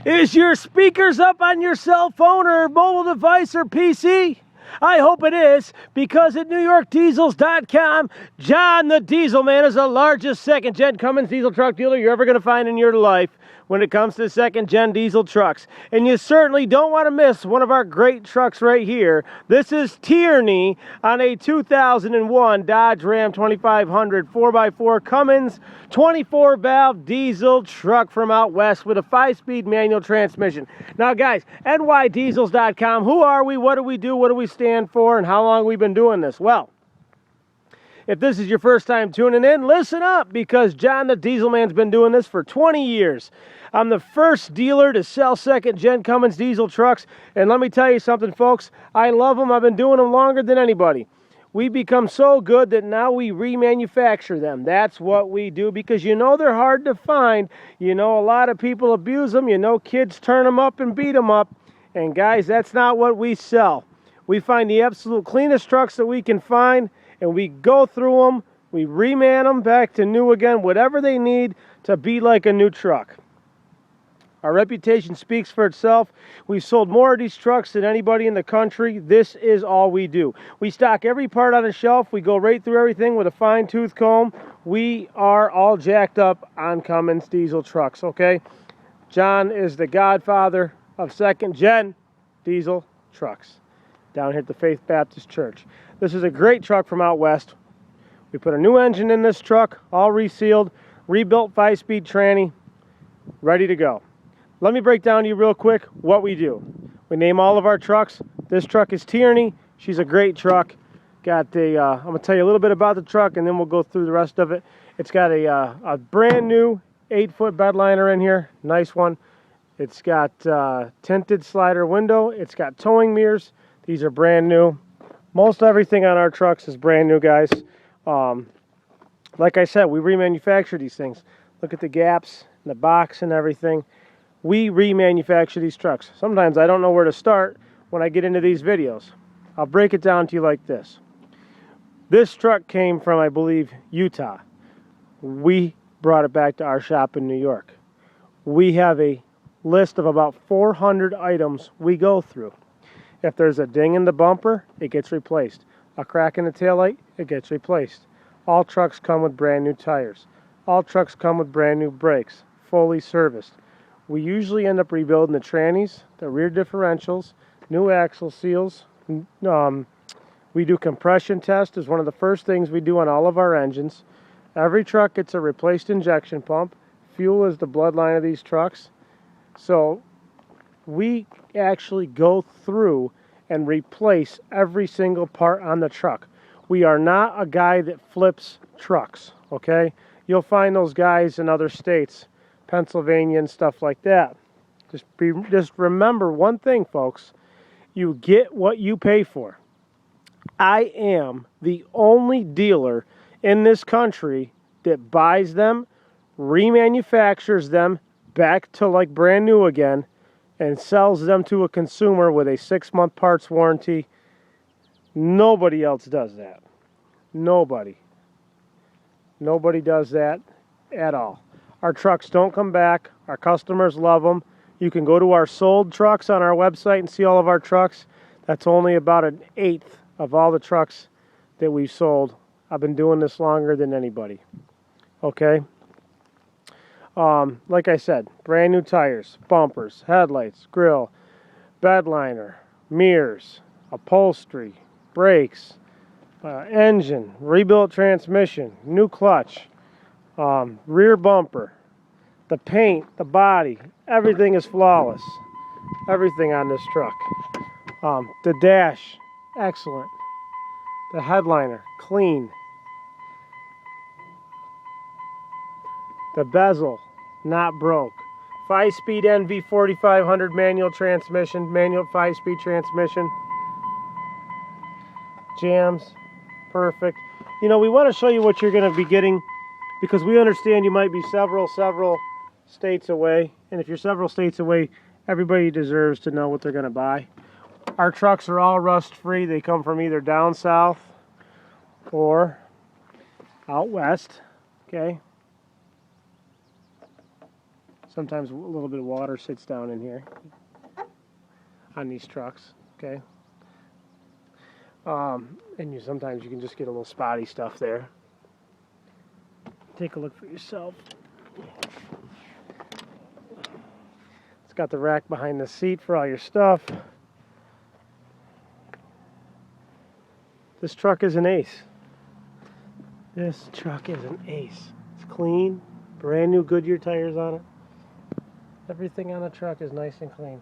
Is your speakers up on your cell phone or mobile device or PC? I hope it is, because at NewYorkDiesels.com, John the Diesel Man is the largest second-gen Cummins diesel truck dealer you're ever going to find in your life when it comes to second-gen diesel trucks. And you certainly don't want to miss one of our great trucks right here. This is Tierney on a 2001 Dodge Ram 2500 4x4 Cummins 24-valve diesel truck from out west with a 5-speed manual transmission. Now guys, NYDiesels.com, who are we, what do we do, what do we stand for, and how long have we been doing this? Well, if this is your first time tuning in, listen up, because John the Diesel Man's been doing this for 20 years. I'm the first dealer to sell second-gen Cummins diesel trucks, and let me tell you something, folks. I love them. I've been doing them longer than anybody. We've become so good that now we remanufacture them. That's what we do, because you know they're hard to find. You know a lot of people abuse them. You know kids turn them up and beat them up. And guys, that's not what we sell. We find the absolute cleanest trucks that we can find, and we go through them, we reman them back to new again, whatever they need to be like a new truck. Our reputation speaks for itself. We've sold more of these trucks than anybody in the country. This is all we do. We stock every part on the shelf. We go right through everything with a fine-tooth comb. We are all jacked up on Cummins diesel trucks, okay? John is the godfather of second-gen diesel trucks down here at the Faith Baptist Church. This is a great truck from out west. We put a new engine in this truck, all resealed, rebuilt 5-speed tranny, ready to go. Let me break down to you real quick what we do. We name all of our trucks. This truck is Tierney. She's a great truck. I'm going to tell you a little bit about the truck, and then we'll go through the rest of it. It's got a brand new 8-foot bed liner in here. Nice one. It's got tinted slider window. It's got towing mirrors. These are brand new. Most everything on our trucks is brand new, guys. Like I said, we remanufacture these things. Look at the gaps in the box and everything. We remanufacture these trucks. Sometimes I don't know where to start when I get into these videos. I'll break it down to you like this. This truck came from, I believe, Utah. We brought it back to our shop in New York. We have a list of about 400 items we go through. If there's a ding in the bumper, it gets replaced. A crack in the taillight, it gets replaced. All trucks come with brand new tires. All trucks come with brand new brakes, fully serviced. We usually end up rebuilding the trannies, the rear differentials, new axle seals. We do compression test as one of the first things we do on all of our engines. Every truck gets a replaced injection pump. Fuel is the bloodline of these trucks. So we actually go through and replace every single part on the truck. We are not a guy that flips trucks, okay? You'll find those guys in other states, Pennsylvania and stuff like that. Just remember one thing, folks. You get what you pay for. I am the only dealer in this country that buys them, remanufactures them back to like brand new again, and sells them to a consumer with a 6-month parts warranty. Nobody else does that. Nobody. Nobody does that at all. Our trucks don't come back. Our customers love them. You can go to our sold trucks on our website and see all of our trucks. That's only about 1/8 of all the trucks that we've sold. I've been doing this longer than anybody. Okay? Like I said, brand new tires, bumpers, headlights, grille, bed liner, mirrors, upholstery, brakes, engine, rebuilt transmission, new clutch, rear bumper, the paint, the body, everything is flawless. Everything on this truck. The dash, excellent. The headliner, clean. The bezel, not broke. 5-speed NV 4500 manual transmission, manual 5-speed transmission. Jams, perfect. You know, we want to show you what you're going to be getting, because we understand you might be several states away. And if you're several states away, everybody deserves to know what they're going to buy. Our trucks are all rust-free. They come from either down south or out west. Okay. Sometimes a little bit of water sits down in here on these trucks, okay? And sometimes you can just get a little spotty stuff there. Take a look for yourself. It's got the rack behind the seat for all your stuff. This truck is an ace. This truck is an ace. It's clean, brand new Goodyear tires on it. Everything on the truck is nice and clean.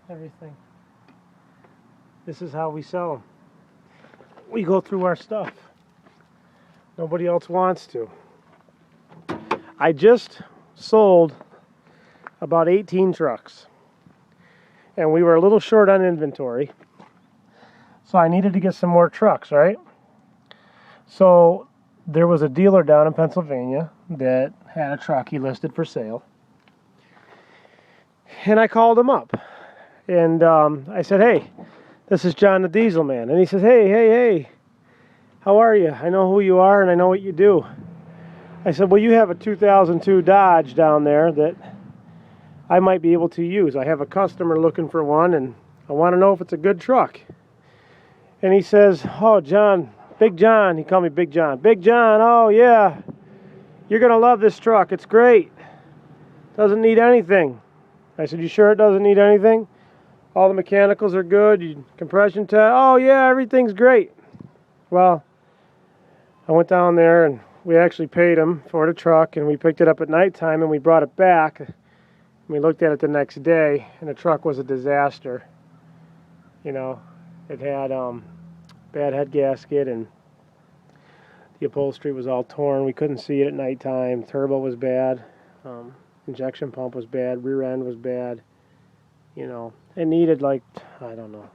Everything. This is how we sell them. We go through our stuff. Nobody else wants to. I just sold about 18 trucks. And we were a little short on inventory. So I needed to get some more trucks, right? So there was a dealer down in Pennsylvania that had a truck he listed for sale. And I called him up. And I said, hey, this is John the Diesel Man. And he says, hey, how are you? I know who you are and I know what you do. I said, well, you have a 2002 Dodge down there that I might be able to use. I have a customer looking for one and I want to know if it's a good truck. And he says, oh, John, Big John. He called me Big John. Big John, oh, yeah. You're going to love this truck. It's great. Doesn't need anything. I said, you sure it doesn't need anything? All the mechanicals are good. Compression test. Oh, yeah, everything's great. Well, I went down there and we actually paid him for the truck and we picked it up at nighttime and we brought it back. We looked at it the next day and the truck was a disaster. You know, it had bad head gasket and the upholstery was all torn. We couldn't see it at nighttime. Turbo was bad. Injection pump was bad. Rear end was bad. You know, it needed like, I don't know.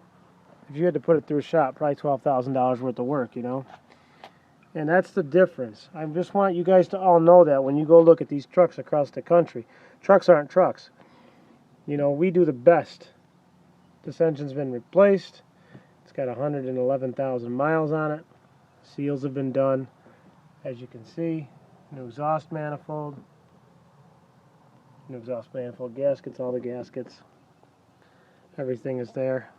If you had to put it through a shop, probably $12,000 worth of work, you know. And that's the difference. I just want you guys to all know that when you go look at these trucks across the country. Trucks aren't trucks. You know, we do the best. This engine's been replaced. It's got 111,000 miles on it. Seals have been done, as you can see. New exhaust manifold. New exhaust manifold gaskets, all the gaskets. Everything is there.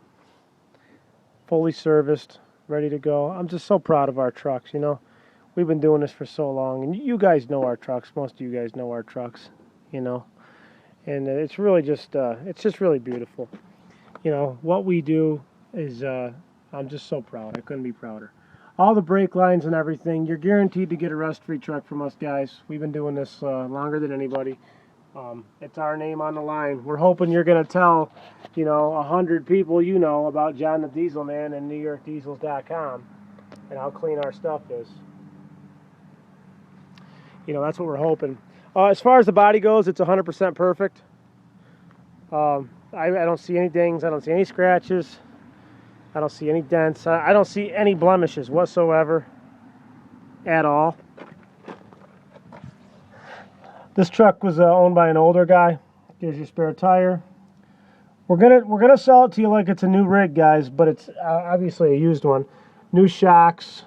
Fully serviced, ready to go. I'm just so proud of our trucks, you know. We've been doing this for so long, and you guys know our trucks. Most of you guys know our trucks, you know. And it's really just, it's just really beautiful. You know, what we do is, I'm just so proud. I couldn't be prouder. All the brake lines and everything, you're guaranteed to get a rust-free truck from us guys. We've been doing this longer than anybody. It's our name on the line. We're hoping you're going to tell, you know, 100 people you know about John the Diesel Man and NewYorkDiesels.com and how clean our stuff is. You know, that's what we're hoping. As far as the body goes, it's 100% perfect. I don't see any dings. I don't see any scratches. I don't see any dents. I don't see any blemishes whatsoever at all. This truck was owned by an older guy. Here's your spare tire. We're gonna sell it to you like it's a new rig, guys, but it's obviously a used one. New shocks.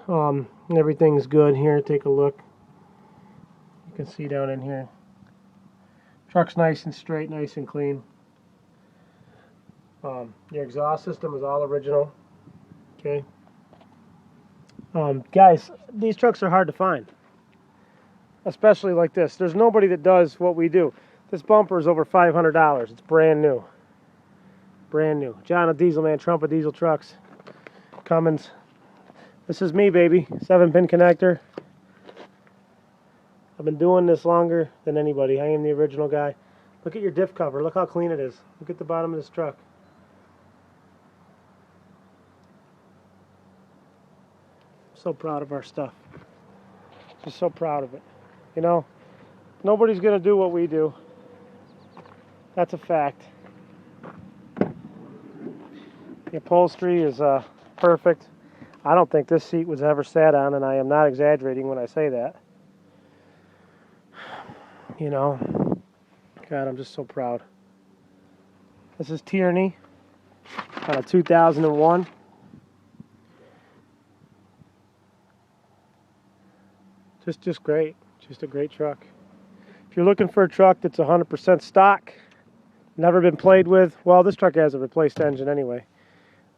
Everything's good here. Take a look. You can see down in here. Truck's nice and straight, nice and clean. Your exhaust system is all original. Okay. Guys, these trucks are hard to find. Especially like this. There's nobody that does what we do. This bumper is over $500. It's brand new. Brand new. John the Diesel Man, Trump of Diesel Trucks. Cummins. This is me, baby. 7-pin connector. I've been doing this longer than anybody. I am the original guy. Look at your diff cover. Look how clean it is. Look at the bottom of this truck. So proud of our stuff. Just so proud of it. You know, nobody's going to do what we do. That's a fact. The upholstery is perfect. I don't think this seat was ever sat on, and I am not exaggerating when I say that. You know, God, I'm just so proud. This is Tierney on a 2001. Just great. Just a great truck. If you're looking for a truck that's 100% stock, never been played with, well, this truck has a replaced engine anyway,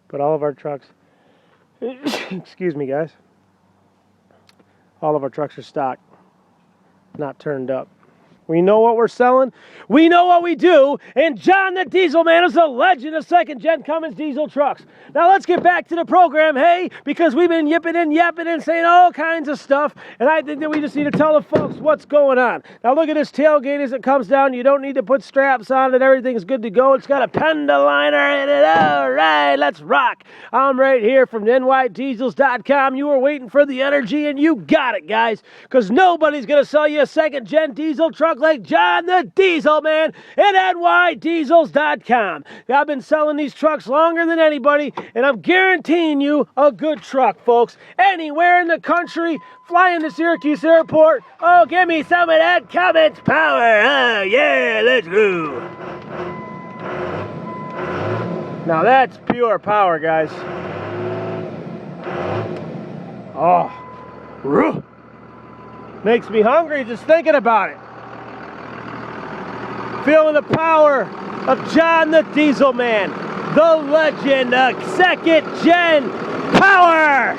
but all of our trucks, excuse me guys, all of our trucks are stock, not turned up. We know what we're selling. We know what we do. And John the Diesel Man is a legend of second-gen Cummins diesel trucks. Now let's get back to the program, hey, because we've been yipping and yapping and saying all kinds of stuff. And I think that we just need to tell the folks what's going on. Now look at this tailgate as it comes down. You don't need to put straps on it. Everything's good to go. It's got a penduliner in it. All right, let's rock. I'm right here from nydiesels.com. You were waiting for the energy, and you got it, guys, because nobody's going to sell you a second-gen diesel truck like John the Diesel Man at nydiesels.com. I've been selling these trucks longer than anybody, and I'm guaranteeing you a good truck, folks. Anywhere in the country, flying to Syracuse Airport. Oh, give me some of that Cummins power. Oh, yeah, let's go. Now that's pure power, guys. Oh, makes me hungry just thinking about it. Feeling the power of John the Diesel Man, the legend of second-gen power.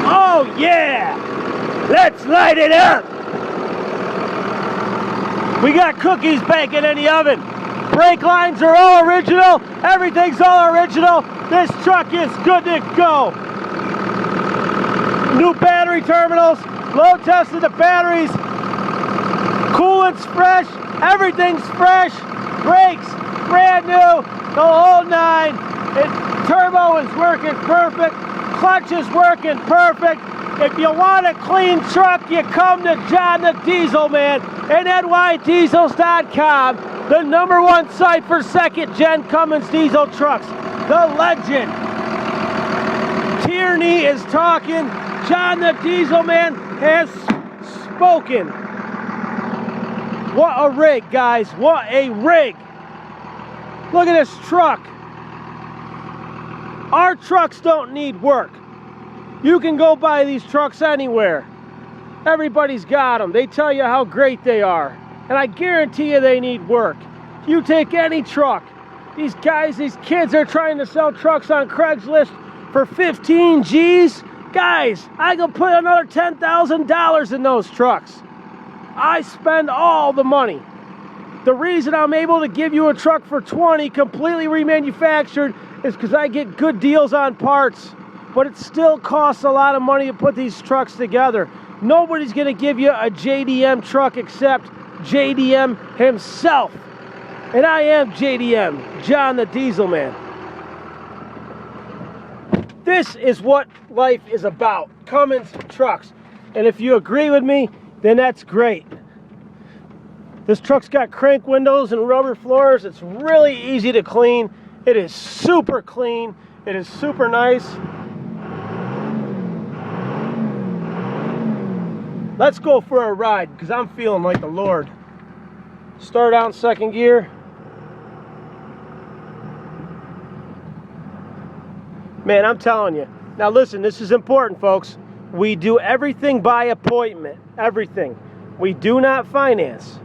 Oh yeah, let's light it up. We got cookies baking in the oven. Brake lines are all original. Everything's all original. This truck is good to go. New battery terminals. Load tested the batteries. Coolant's fresh. Everything's fresh. Brakes brand new. The whole nine. Turbo is working perfect. Clutch is working perfect. If you want a clean truck, you come to John the Diesel Man at nydiesels.com, the #1 site for second-gen Cummins diesel trucks. The legend Tierney is talking. John the Diesel Man has spoken. What a rig, guys. What a rig. Look at this truck. Our trucks don't need work. You can go buy these trucks anywhere. Everybody's got them. They tell you how great they are. And I guarantee you they need work. You take any truck. These guys, these kids are trying to sell trucks on Craigslist for 15 G's. Guys, I can put another $10,000 in those trucks. I spend all the money. The reason I'm able to give you a truck for 20 completely remanufactured is because I get good deals on parts. But it still costs a lot of money to put these trucks together. Nobody's going to give you a JDM truck except JDM himself. And I am JDM, John the Diesel Man. This is what life is about, Cummins trucks. And if you agree with me, then that's great. This truck's got crank windows and rubber floors. It's really easy to clean. It is super clean. It is super nice. Let's go for a ride, because I'm feeling like the Lord. Start out in second gear. Man, I'm telling you. Now listen, this is important, folks. We do everything by appointment. Everything. We do not finance.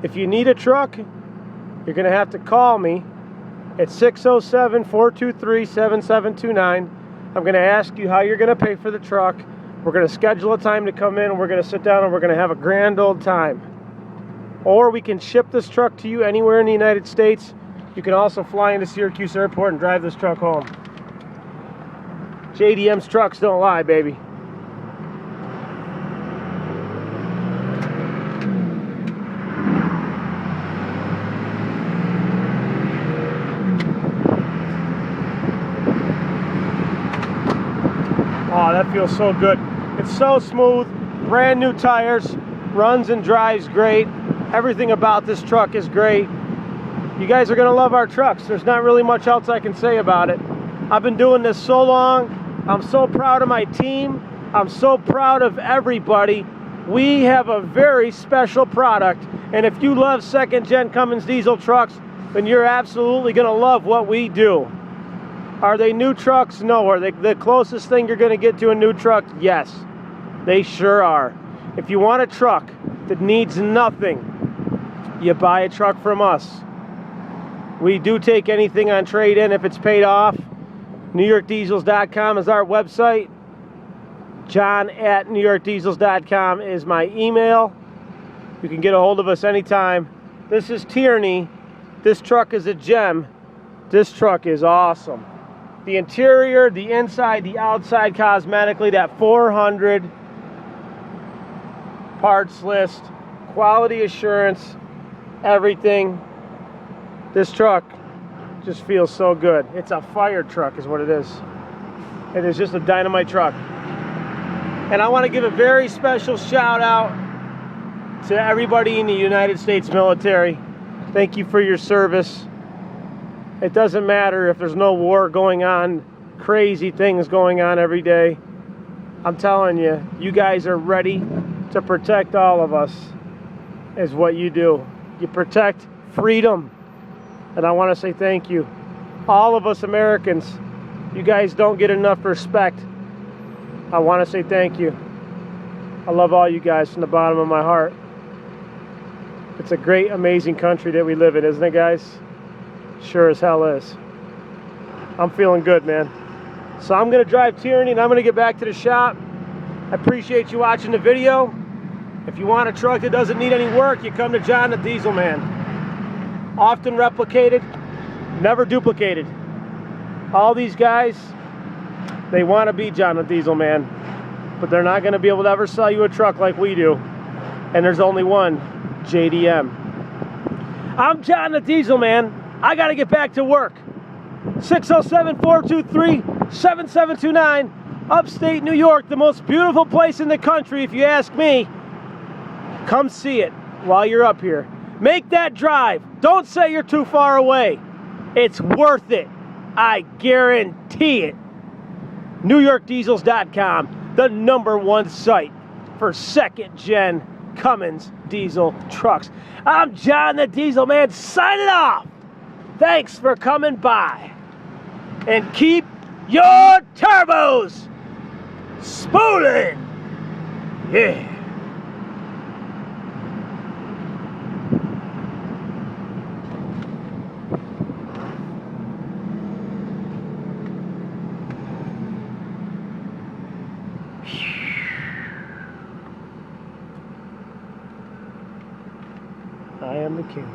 If you need a truck, you're going to have to call me at 607-423-7729. I'm going to ask you how you're going to pay for the truck. We're going to schedule a time to come in, and we're going to sit down, and we're going to have a grand old time. Or we can ship this truck to you anywhere in the United States. You can also fly into Syracuse Airport and drive this truck home. JDM's trucks don't lie, baby. Oh, that feels so good. It's so smooth, brand new tires, runs and drives great. Everything about this truck is great. You guys are gonna love our trucks. There's not really much else I can say about it. I've been doing this so long. I'm so proud of my team. I'm so proud of everybody. We have a very special product. And if you love second-gen Cummins diesel trucks, then you're absolutely going to love what we do. Are they new trucks? No. Are they the closest thing you're going to get to a new truck? Yes, they sure are. If you want a truck that needs nothing, you buy a truck from us. We do take anything on trade-in if it's paid off. NewYorkDiesels.com is our website. John@NewYorkDiesels.com is my email. You can get a hold of us anytime. This is Tierney. This truck is a gem. This truck is awesome. The interior, the inside, the outside cosmetically, that 400 parts list, quality assurance, everything. This truck just feels so good. It's a fire truck is what it is. It is just a dynamite truck. And I want to give a very special shout out to everybody in the United States military. Thank you for your service. It doesn't matter if there's no war going on, crazy things going on every day. I'm telling you, you guys are ready to protect all of us, is what you do. You protect freedom. And I want to say thank you. All of us Americans, you guys don't get enough respect. I want to say thank you. I love all you guys from the bottom of my heart. It's a great, amazing country that we live in, isn't it, guys? Sure as hell is. I'm feeling good, man. So I'm going to drive Tierney and I'm going to get back to the shop. I appreciate you watching the video. If you want a truck that doesn't need any work, you come to John the Diesel Man. Often replicated, never duplicated. All these guys, they want to be John the Diesel Man, but they're not going to be able to ever sell you a truck like we do. And there's only one, JDM. I'm John the Diesel Man. I got to get back to work. 607-423-7729, upstate New York, the most beautiful place in the country, if you ask me. Come see it while you're up here. Make that drive. Don't say you're too far away. It's worth it. I guarantee it. NewYorkDiesels.com, the #1 site for second-gen Cummins diesel trucks. I'm John the Diesel Man signing off. Thanks for coming by. And keep your turbos spooling. Yeah. I am the king.